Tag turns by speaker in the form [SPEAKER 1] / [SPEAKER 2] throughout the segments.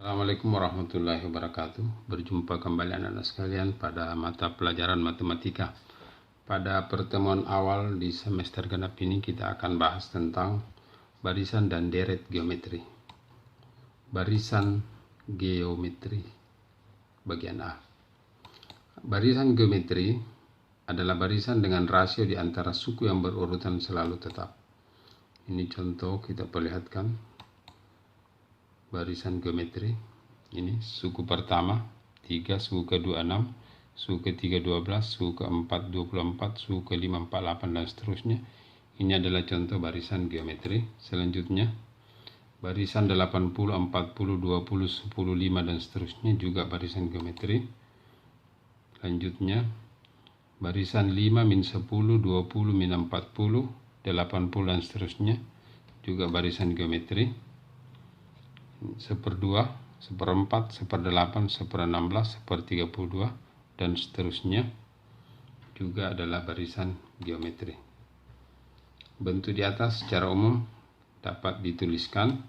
[SPEAKER 1] Assalamualaikum warahmatullahi wabarakatuh. Berjumpa kembali anak-anak sekalian pada mata pelajaran matematika. Pada pertemuan awal di semester genap ini kita akan bahas tentang barisan dan deret geometri. Barisan geometri bagian A. Barisan geometri adalah barisan dengan rasio di antara suku yang berurutan selalu tetap. Ini contoh kita perlihatkan. Barisan geometri ini suku pertama 3, suku kedua 6, suku ketiga 12, suku keempat 24, suku kelima 48 dan seterusnya. Ini adalah contoh barisan geometri. Selanjutnya barisan 80, 40, 20, 10, 5 dan seterusnya juga barisan geometri. Selanjutnya barisan 5, min 10, 20, min 40, 80 dan seterusnya juga barisan geometri. 1/2, 1/4, 1/8, 1/16, 1/32 dan seterusnya juga adalah barisan geometri. Bentuk di atas secara umum dapat dituliskan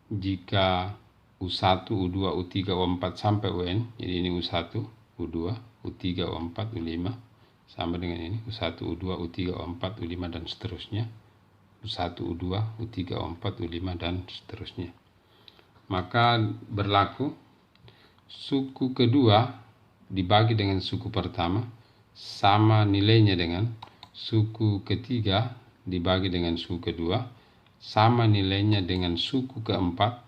[SPEAKER 1] jika U1, U2, U3, U4 sampai UN. Jadi ini U1, U2, U3, U4, U5 sama dengan ini U1, U2, U3, U4, U5 dan seterusnya. U1, U2, U3, U4, U5 dan seterusnya. Maka berlaku suku kedua dibagi dengan suku pertama sama nilainya dengan suku ketiga dibagi dengan suku kedua sama nilainya dengan suku keempat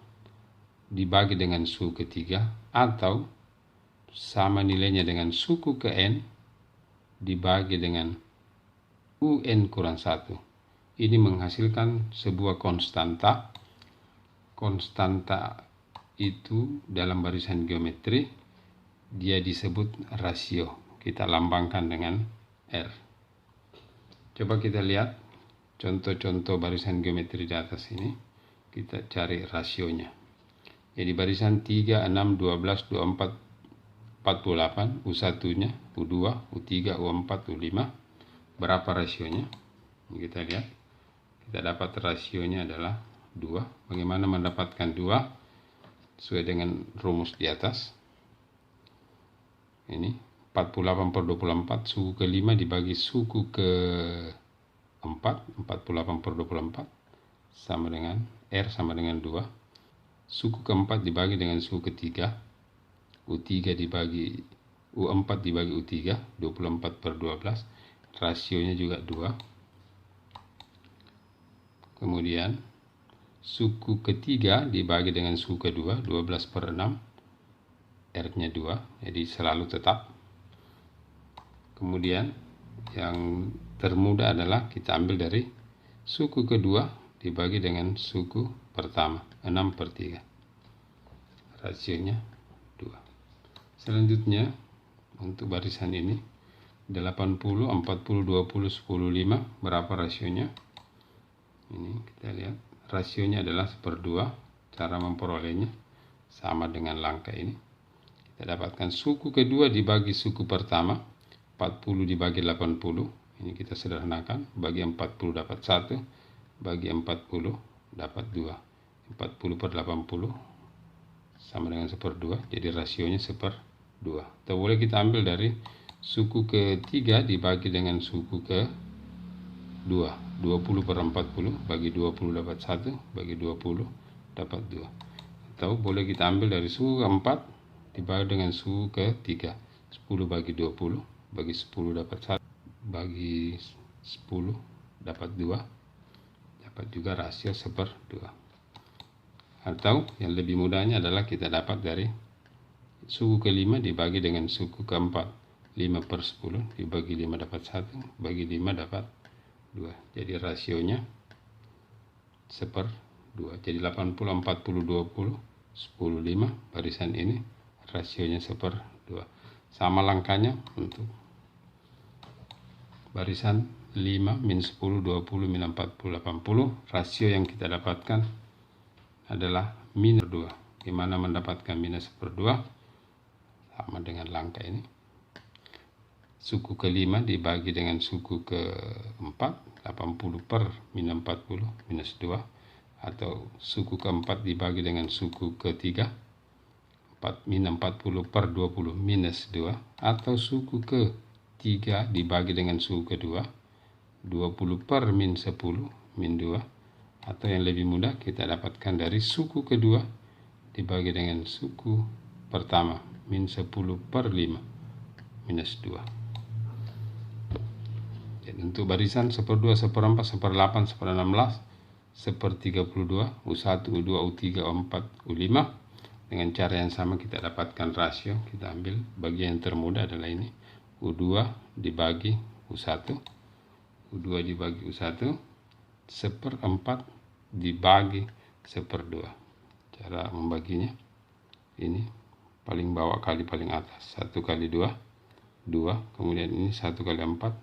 [SPEAKER 1] dibagi dengan suku ketiga, atau sama nilainya dengan suku ke N dibagi dengan UN kurang 1. Ini menghasilkan sebuah konstanta. Konstanta itu dalam barisan geometri dia disebut rasio. Kita lambangkan dengan R. Coba kita lihat contoh-contoh barisan geometri di atas ini. Kita cari rasionya. Jadi barisan 3, 6, 12, 24, 48, U1-nya, U2, U3, U4, U5. Berapa rasionya? Kita lihat. Kita dapat rasionya adalah 2. Bagaimana mendapatkan 2? Sesuai dengan rumus di atas. Ini 48/24, suku ke-5 dibagi suku ke-4, 48/24 sama dengan R sama dengan 2. Suku ke-4 dibagi dengan suku ke-3, U3 dibagi U4 dibagi U3, 24/12, rasionya juga 2. Kemudian suku ketiga dibagi dengan suku kedua 12/6, R-nya 2, jadi selalu tetap. Kemudian yang termudah adalah kita ambil dari suku kedua dibagi dengan suku pertama 6/3, rasionya 2. Selanjutnya untuk barisan ini 80, 40, 20, 10, 5 berapa rasionya? Ini kita lihat rasionya adalah 1/2. Cara memperolehnya sama dengan langkah ini. Kita dapatkan suku kedua dibagi suku pertama 40 dibagi 80. Ini kita sederhanakan, bagi 40 dapat 1, bagi 40 dapat 2. 40/80 sama dengan 1/2, jadi rasionya 1/2. Atau boleh kita ambil dari suku ketiga dibagi dengan suku ke-2. 20/40 bagi 20 dapat 1, bagi 20 dapat 2. Atau boleh kita ambil dari suku keempat dibagi dengan suku ketiga. 10 bagi 20 bagi 10 dapat 1, bagi 10 dapat 2. Dapat juga rasio 1/2. Atau yang lebih mudahnya adalah kita dapat dari suku ke-5 dibagi dengan suku ke-4. 5/10 dibagi 5 dapat 1, bagi 5 dapat 2. Jadi rasionya 1/2. Jadi 80, 40, 20, 10, 5 barisan ini rasionya 1/2. Sama langkahnya untuk barisan 5, min 10, 20, min 40, 80. Rasio yang kita dapatkan adalah minus 2. Gimana mendapatkan minus 1/2? Sama dengan langkah ini. Suku ke-5 dibagi dengan suku ke-4, 80 per min 40 minus 2, atau suku keempat dibagi dengan suku ketiga, min 40 per 20 minus 2, atau suku ketiga dibagi dengan suku kedua, 20 per min 10 min 2, atau yang lebih mudah kita dapatkan dari suku kedua dibagi dengan suku pertama, min 10 per 5 minus 2. Jadi untuk barisan 1/2, 1/4, 1/8, 1/16, 1/32, U1, U2, U3, U4, U5, dengan cara yang sama kita dapatkan rasio. Kita ambil bagian yang termudah adalah ini, U2 dibagi U1, U2 dibagi U1, 1/4 dibagi 1/2. Cara membaginya ini paling bawah kali paling atas, 1 kali 2, 2, kemudian ini 1 kali 4,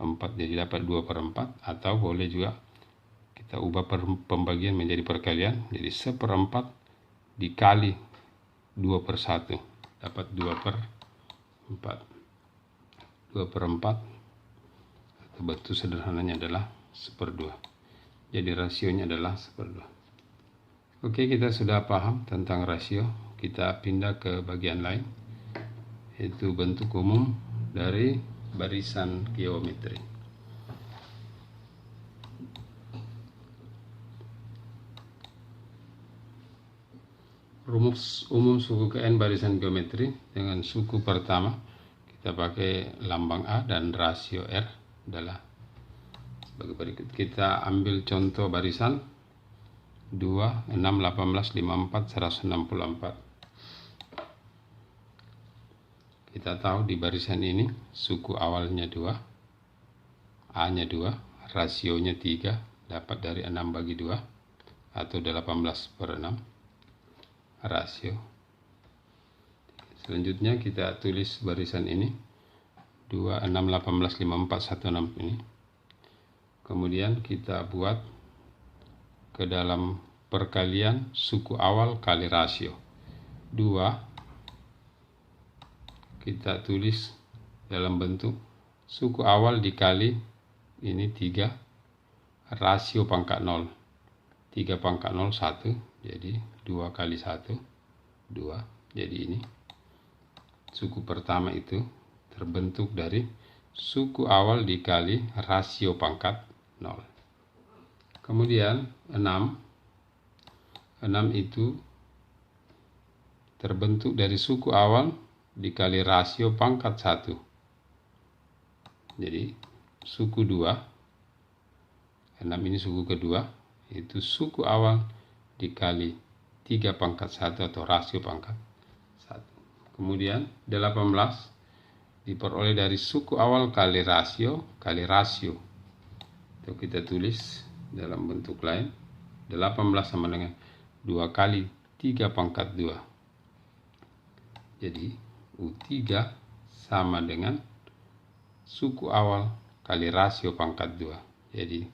[SPEAKER 1] 4, jadi dapat 2/4, atau boleh juga kita ubah pembagian menjadi perkalian, jadi 1/4 dikali 2/1 dapat 2/4. 2/4 atau bentuk sederhananya adalah 1/2. Jadi rasionya adalah 1/2. Oke, kita sudah paham tentang rasio. Kita pindah ke bagian lain, yaitu bentuk umum dari barisan geometri. Rumus umum suku ke N barisan geometri. Dengan suku pertama kita pakai lambang A dan rasio R adalah sebagai berikut. Kita ambil contoh barisan 2, 6, 18, 54, 164. Kita tahu di barisan ini suku awalnya 2, A-nya 2, rasionya 3, dapat dari 6 bagi 2, atau 18/6 rasio. Selanjutnya kita tulis barisan ini 2, 6, 18, 54, 16 ini. Kemudian kita buat ke dalam perkalian suku awal kali rasio. 2 kita tulis dalam bentuk suku awal dikali ini 3, rasio pangkat 0, 3 pangkat 0 1, jadi 2 kali 1 2. Jadi ini suku pertama itu terbentuk dari suku awal dikali rasio pangkat 0. Kemudian 6 itu terbentuk dari suku awal dikali rasio pangkat 1. Jadi suku 2, 6 ini suku kedua, itu suku awal dikali 3 pangkat 1 atau rasio pangkat 1. Kemudian 18 diperoleh dari suku awal kali rasio. Itu kita tulis dalam bentuk lain, 18 sama dengan 2 kali 3 pangkat 2. Jadi U3 sama dengan suku awal kali rasio pangkat 2. Jadi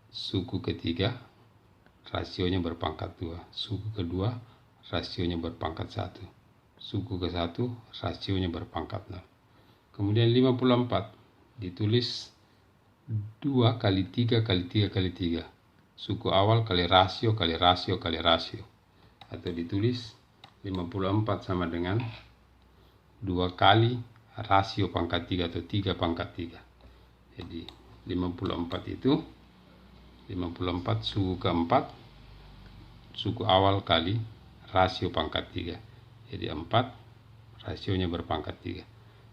[SPEAKER 1] suku ketiga rasionya berpangkat 2, suku kedua rasionya berpangkat 1, suku ke-1 rasionya berpangkat 0. Kemudian 54 ditulis 2 kali 3 kali 3 kali 3, suku awal kali rasio kali rasio kali rasio, atau ditulis 54 sama dengan 2 kali rasio pangkat 3 atau 3 pangkat 3. Jadi 54 itu 54 suku keempat, suku awal kali rasio pangkat 3. Jadi 4 rasionya berpangkat 3.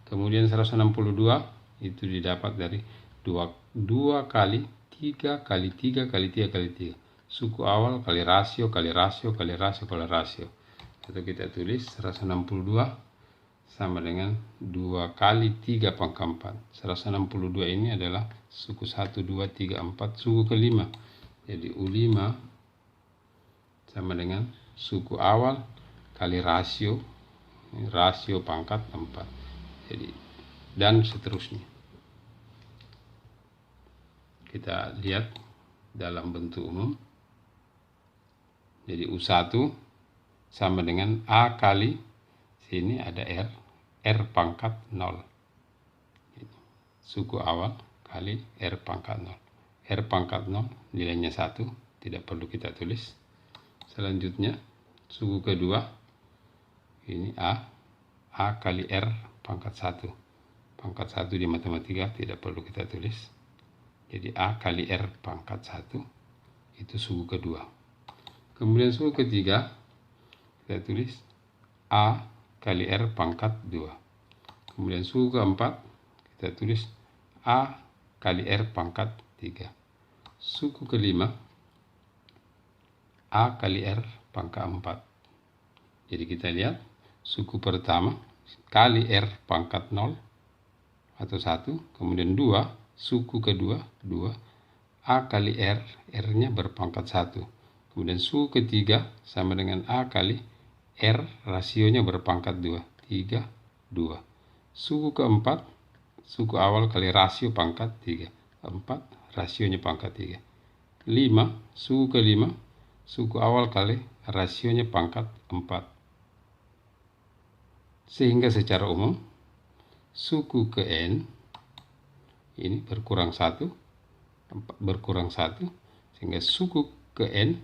[SPEAKER 1] Kemudian 162 itu didapat dari 2 kali 3 kali 3 kali 3 kali 3. Suku awal kali rasio kali rasio kali rasio kali rasio. Atau kita tulis 162 sama dengan 2 kali 3 pangkat 4. 162 ini adalah suku 1, 2, 3, 4, suku kelima. Jadi U5 sama dengan suku awal kali rasio pangkat 4. Jadi dan seterusnya. Kita lihat dalam bentuk umum. Jadi U1 sama dengan A kali sini ada R pangkat 0. Suku awal kali R pangkat 0. R pangkat 0 nilainya 1, tidak perlu kita tulis. Selanjutnya suku kedua ini A kali R pangkat 1. Pangkat 1 di matematika tidak perlu kita tulis. Jadi A kali R pangkat 1 itu suku kedua. Kemudian suku ketiga kita tulis A kali R pangkat 2. Kemudian suku keempat kita tulis A kali R pangkat 3. Suku kelima A kali R pangkat 4. Jadi kita lihat suku pertama kali R pangkat 0 atau 1. Kemudian 2, suku kedua 2 A kali R, R-nya berpangkat 1. Kemudian suku ketiga sama dengan A kali R, rasionya berpangkat 2. 3, 2. Suku keempat, suku awal kali rasio pangkat 3. 4, rasionya pangkat 3. 5, suku kelima, suku awal kali rasionya pangkat 4. Sehingga secara umum, suku ke N ini berkurang 1, 4 berkurang 1, sehingga suku ke N,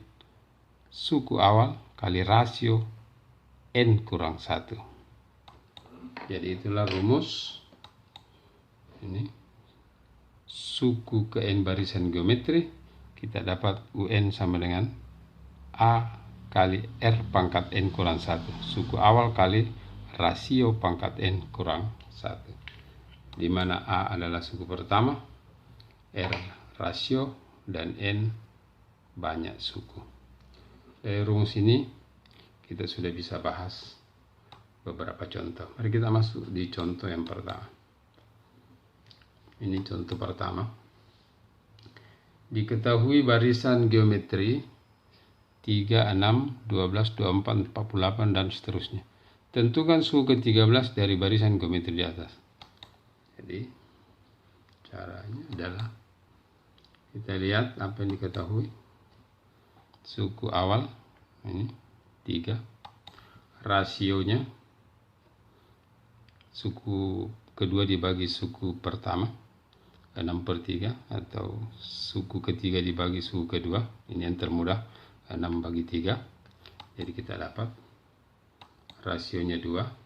[SPEAKER 1] suku awal kali rasio N kurang 1. Jadi itulah rumus ini suku ke N barisan geometri. Kita dapat UN sama dengan A kali R pangkat N kurang 1. Suku awal kali rasio pangkat N kurang 1. Di mana A adalah suku pertama, R rasio, dan N banyak suku. Dari rumus ini kita sudah bisa bahas beberapa contoh. Mari kita masuk di contoh yang pertama. Ini contoh pertama. Diketahui barisan geometri 3, 6, 12, 24, 48, dan seterusnya. Tentukan suku ke-13 dari barisan geometri di atas. Jadi, caranya adalah kita lihat apa yang diketahui. Suku awal, ini 3. Rasionya, suku kedua dibagi suku pertama, 6/3, atau suku ketiga dibagi suku kedua. Ini yang termudah, 6/3. Jadi kita dapat rasionya 2.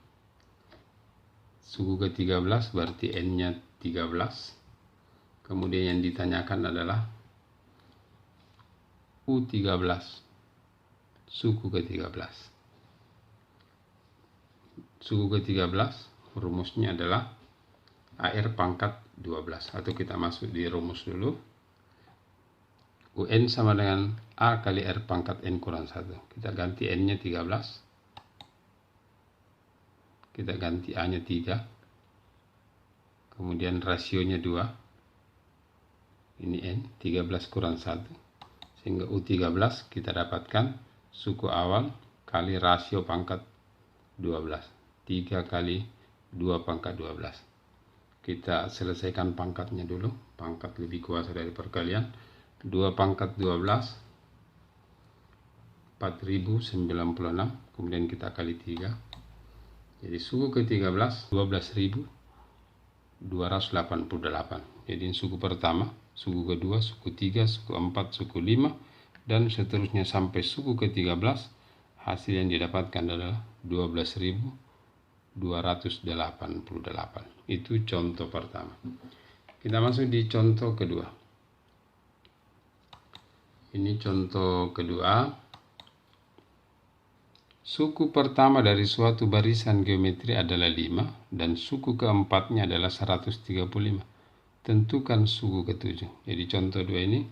[SPEAKER 1] Suku ke-13 berarti N-nya 13. Kemudian yang ditanyakan adalah U13, suku ke-13. Suku ke-13 rumusnya adalah AR pangkat 12, atau kita masuk di rumus dulu. UN sama dengan A kali R pangkat N kurang 1. Kita ganti N-nya 13. Kita ganti A-nya 3. Kemudian rasionya 2. Ini N, 13 kurang 1. Sehingga U13 kita dapatkan suku awal kali rasio pangkat 12. 3 kali 2 pangkat 12. Kita selesaikan pangkatnya dulu. Pangkat lebih kuasa dari perkalian. 2 pangkat 12, 4096. Kemudian kita kali 3. Jadi suku ke-13, 12.288. Jadi suku pertama, suku kedua, suku 3, suku 4, suku 5, dan seterusnya sampai suku ke-13. Hasil yang didapatkan adalah 12.288. Itu contoh pertama. Kita masuk di contoh kedua. Ini contoh kedua. Suku pertama dari suatu barisan geometri adalah 5 dan suku keempatnya adalah 135. Tentukan suku ke-7. Jadi contoh 2 ini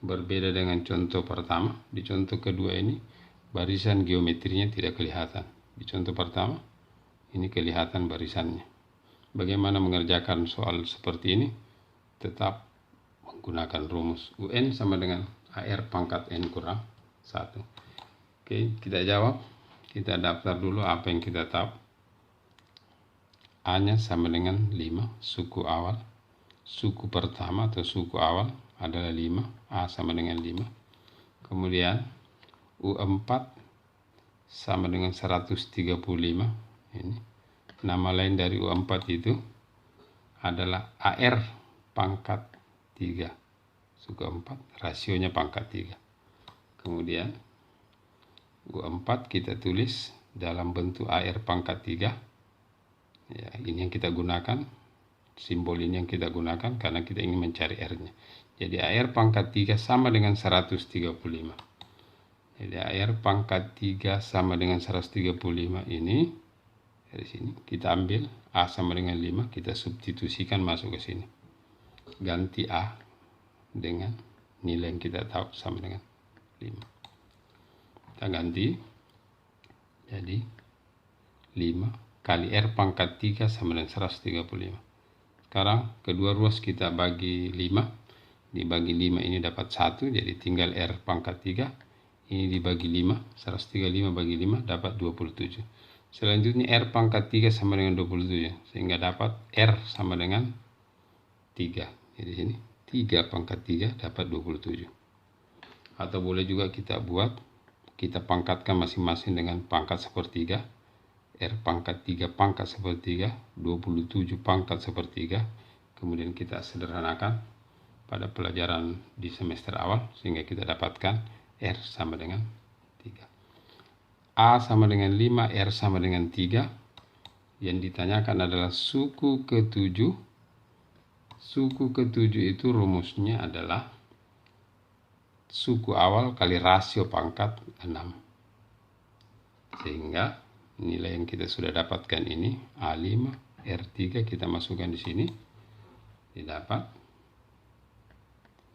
[SPEAKER 1] berbeda dengan contoh pertama. Di contoh kedua ini barisan geometrinya tidak kelihatan. Di contoh pertama ini kelihatan barisannya. Bagaimana mengerjakan soal seperti ini? Tetap menggunakan rumus UN sama dengan AR pangkat N kurang 1. Oke, kita jawab. Kita daftar dulu apa yang kita tahu. A-nya sama dengan 5, suku awal. Suku pertama atau suku awal adalah 5. A sama dengan 5. Kemudian U4 sama dengan 135. Ini nama lain dari U4 itu adalah AR pangkat 3. Suku 4, rasionya pangkat 3. Kemudian U4 kita tulis dalam bentuk AR pangkat 3. Ya, ini yang kita gunakan, simbol ini yang kita gunakan karena kita ingin mencari R-nya. Jadi AR pangkat 3 sama dengan 135. Jadi AR pangkat 3 sama dengan 135 ini, dari sini kita ambil A sama dengan 5, kita substitusikan masuk ke sini. Ganti A dengan nilai yang kita tahu sama dengan 5. Kita ganti, jadi 5 kali R pangkat 3 sama dengan 135. Sekarang kedua ruas kita bagi 5. Dibagi 5 ini dapat 1, jadi tinggal R pangkat 3. Ini dibagi 5, 135 bagi 5 dapat 27. Selanjutnya R pangkat 3 sama dengan 27, sehingga dapat R sama dengan 3. Jadi sini 3 pangkat 3 dapat 27. Atau boleh juga kita pangkatkan masing-masing dengan pangkat sepertiga. R pangkat 3 pangkat sepertiga, 27 pangkat sepertiga. Kemudian kita sederhanakan pada pelajaran di semester awal, sehingga kita dapatkan R sama dengan 3. A sama dengan 5, R sama dengan 3. Yang ditanyakan adalah suku ke-7. Suku ke-7 itu rumusnya adalah suku awal kali rasio pangkat 6. Sehingga nilai yang kita sudah dapatkan ini A5, R3 kita masukkan di sini. Didapat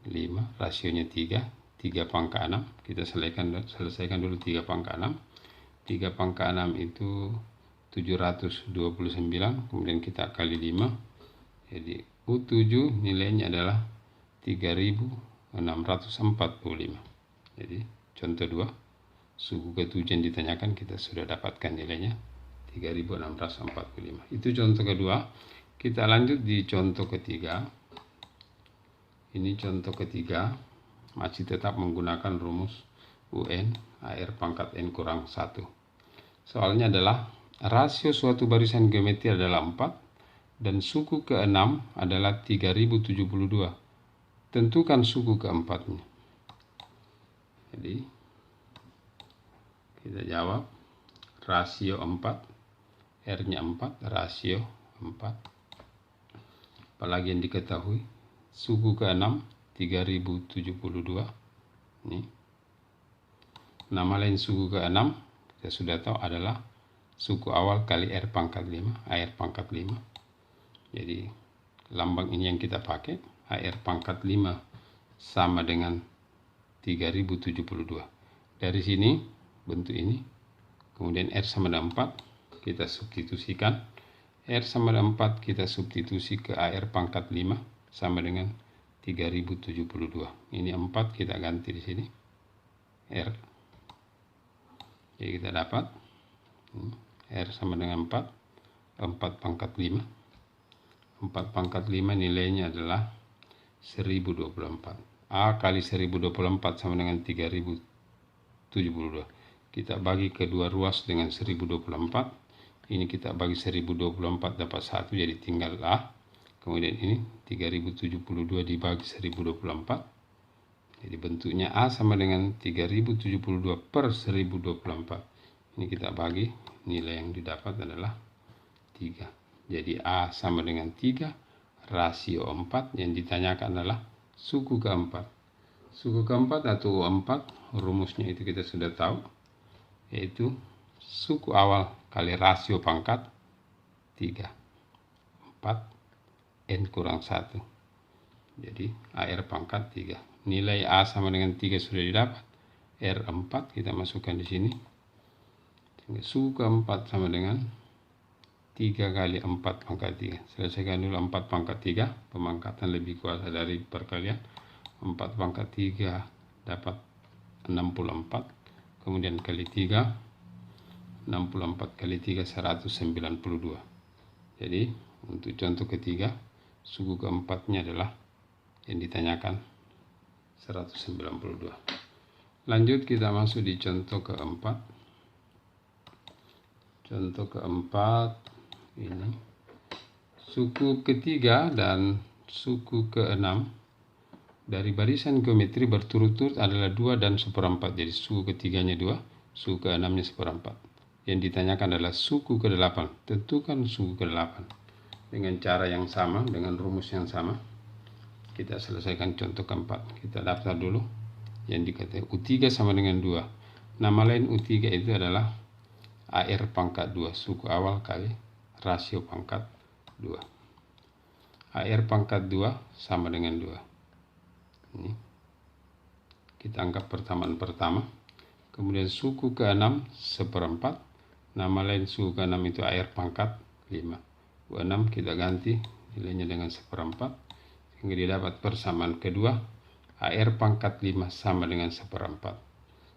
[SPEAKER 1] 5, rasionya 3, 3 pangkat 6. Kita selesaikan dulu 3 pangkat 6. 3 pangkat 6 itu 729, kemudian kita kali 5. Jadi U7 nilainya adalah 3645. Jadi contoh 2. Suku ke-7 yang ditanyakan kita sudah dapatkan nilainya 3645. Itu contoh kedua. Kita lanjut di contoh ketiga. Ini contoh ketiga, masih tetap menggunakan rumus UN AR pangkat N kurang 1. Soalnya adalah rasio suatu barisan geometri adalah 4 dan suku ke-6 adalah 3072. Tentukan suku ke-4-nya. Jadi kita jawab rasio 4, R-nya 4, rasio 4. Apalagi yang diketahui, suku ke-6 3072. Ini nama lain suku ke-6 kita sudah tahu adalah suku awal kali R pangkat 5, AR pangkat 5. Jadi lambang ini yang kita pakai, AR pangkat 5 sama dengan 3072. Dari sini bentuk ini, kemudian R sama dengan 4 kita substitusikan. R sama dengan 4 kita substitusi ke AR pangkat 5 sama dengan 3072. Ini 4 kita ganti di sini R. Jadi kita dapat R sama dengan 4 pangkat 5. 4 pangkat 5 nilainya adalah 1024. A kali 1024 sama dengan 3072. Kita bagi kedua ruas dengan 1024. Ini kita bagi 1024 dapat 1, jadi tinggal A. Kemudian ini 3072 dibagi 1024. Jadi bentuknya A sama dengan 3072 per 1024. Ini kita bagi, nilai yang didapat adalah 3. Jadi A sama dengan 3, rasio 4. Yang ditanyakan adalah suku keempat. Suku keempat atau 4, rumusnya itu kita sudah tahu, yaitu suku awal kali rasio pangkat 3, 4, N kurang 1. Jadi AR pangkat 3. Nilai A sama dengan 3 sudah didapat. R 4 kita masukkan di sini. Suku keempat sama dengan 3 kali 4 pangkat 3. Selesaikan dulu 4 pangkat 3. Pemangkatan lebih kuasa dari perkalian. 4 pangkat 3 dapat 64. Kemudian kali 3, 64 kali 3, 192. Jadi untuk contoh ketiga, suku keempatnya adalah yang ditanyakan 192. Lanjut kita masuk di contoh keempat. Contoh keempat ini, suku ketiga dan suku keenam dari barisan geometri berturut-turut adalah 2 dan 1/4. Jadi suku ketiganya 2, suku ke-6-nya 1/4. Yang ditanyakan adalah suku ke-8. Tentukan suku ke-8. Dengan cara yang sama, dengan rumus yang sama, kita selesaikan contoh keempat. Kita daftar dulu. Yang dikatakan U3 sama dengan 2. Nama lain U3 itu adalah AR pangkat 2, suku awal kali rasio pangkat 2. AR pangkat 2 sama dengan 2. Ini kita anggap persamaan pertama. Kemudian suku ke-6 1/4. Nama lain suku ke-6 itu AR pangkat 5. U6 kita ganti nilainya dengan 1/4 sehingga didapat persamaan kedua AR pangkat 5 sama dengan 1/4.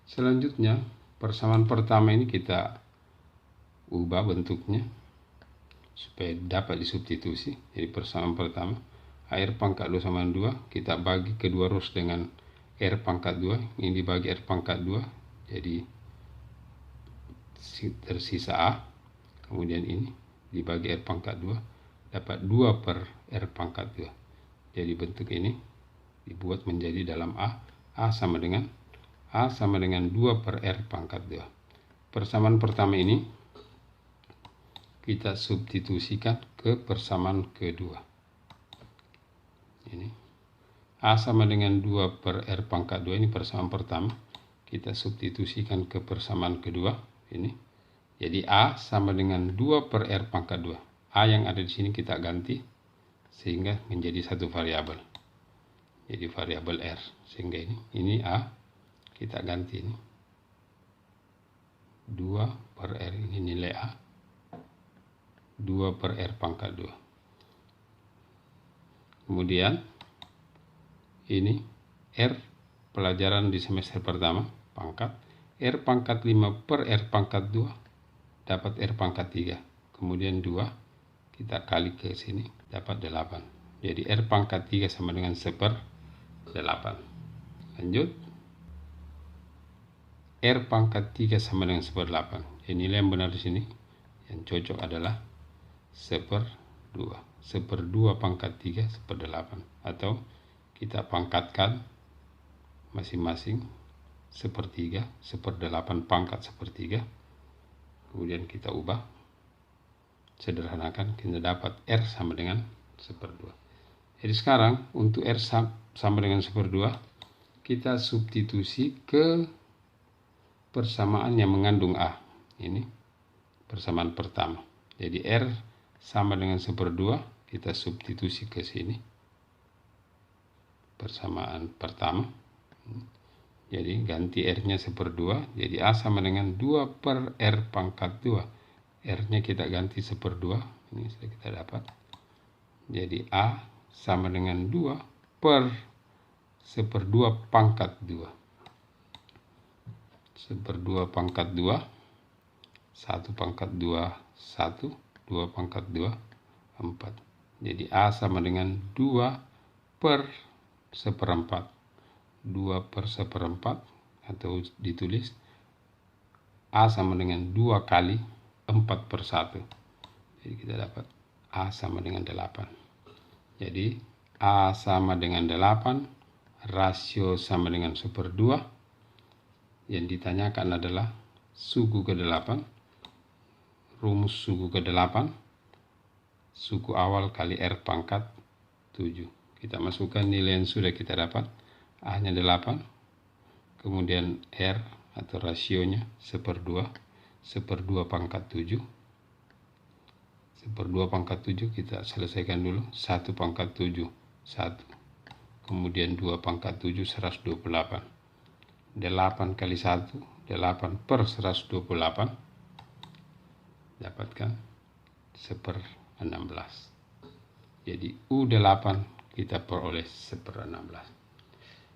[SPEAKER 1] Selanjutnya persamaan pertama ini kita ubah bentuknya supaya dapat disubstitusi. Jadi persamaan pertama AR pangkat 2 sama 2 kita bagi kedua ruas dengan R pangkat 2. Ini dibagi R pangkat 2 jadi tersisa A. Kemudian ini dibagi R pangkat 2 dapat 2 per R pangkat 2. Jadi bentuk ini dibuat menjadi dalam A sama dengan 2 per R pangkat 2. Persamaan pertama ini kita substitusikan ke persamaan kedua. Ini A sama dengan 2 per R pangkat 2, ini persamaan pertama. Kita substitusikan ke persamaan kedua. Ini. Jadi A sama dengan 2 per R pangkat 2. A yang ada di sini kita ganti sehingga menjadi satu variabel. Jadi variabel R. Sehingga ini A kita ganti ini. 2 per R ini nilai A. 2 per R pangkat 2. Kemudian ini R pelajaran di semester pertama pangkat R pangkat 5 per R pangkat 2 dapat R pangkat 3. Kemudian 2 kita kali ke sini dapat 8. Jadi R pangkat 3 sama dengan 1/8. Lanjut. R pangkat 3 sama dengan 1/8. Jadi nilai yang benar di sini yang cocok adalah 1/2. 1/2 pangkat 3 1/8. Atau kita pangkatkan masing-masing 1/3, 1/8 pangkat 1/3. Kemudian kita ubah, sederhanakan, kita dapat R sama dengan 1/2. Jadi sekarang untuk R sama dengan 1/2 kita substitusi ke persamaan yang mengandung A. Ini persamaan pertama. Jadi R sama dengan 1/2 kita substitusi ke sini. Persamaan pertama. Jadi ganti R-nya 1/2. Jadi A sama dengan 2 per R pangkat 2. R-nya kita ganti 1/2. Ini sudah kita dapat. Jadi A sama dengan 2 per 1/2 pangkat 2. 1/2 pangkat 2. 1 pangkat 2, 1. 2 pangkat 2, 4. Jadi A sama dengan 2 per 1/4. 2 per 1/4 atau ditulis A sama dengan 2 kali 4 per 1. Jadi kita dapat A sama dengan 8. Jadi A sama dengan 8, rasio sama dengan 1/2. Yang ditanyakan adalah suku ke-8. Rumus suku ke-8, suku awal kali R pangkat 7. Kita masukkan nilai yang sudah kita dapat. A-nya 8, kemudian R atau rasionya 1/2, 1/2 pangkat 7. 1/2 pangkat 7 kita selesaikan dulu. 1 pangkat 7, 1. Kemudian 2 pangkat 7, 128. 8 kali 1, 8 per 128. Dapatkan 1/16. Jadi U8 kita peroleh 1/16.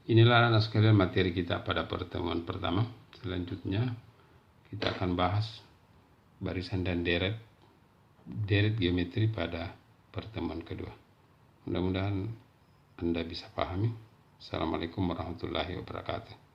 [SPEAKER 1] Inilah anak sekalian materi kita pada pertemuan pertama. Selanjutnya kita akan bahas barisan dan deret geometri pada pertemuan kedua. Mudah-mudahan Anda bisa pahami. Assalamualaikum warahmatullahi wabarakatuh.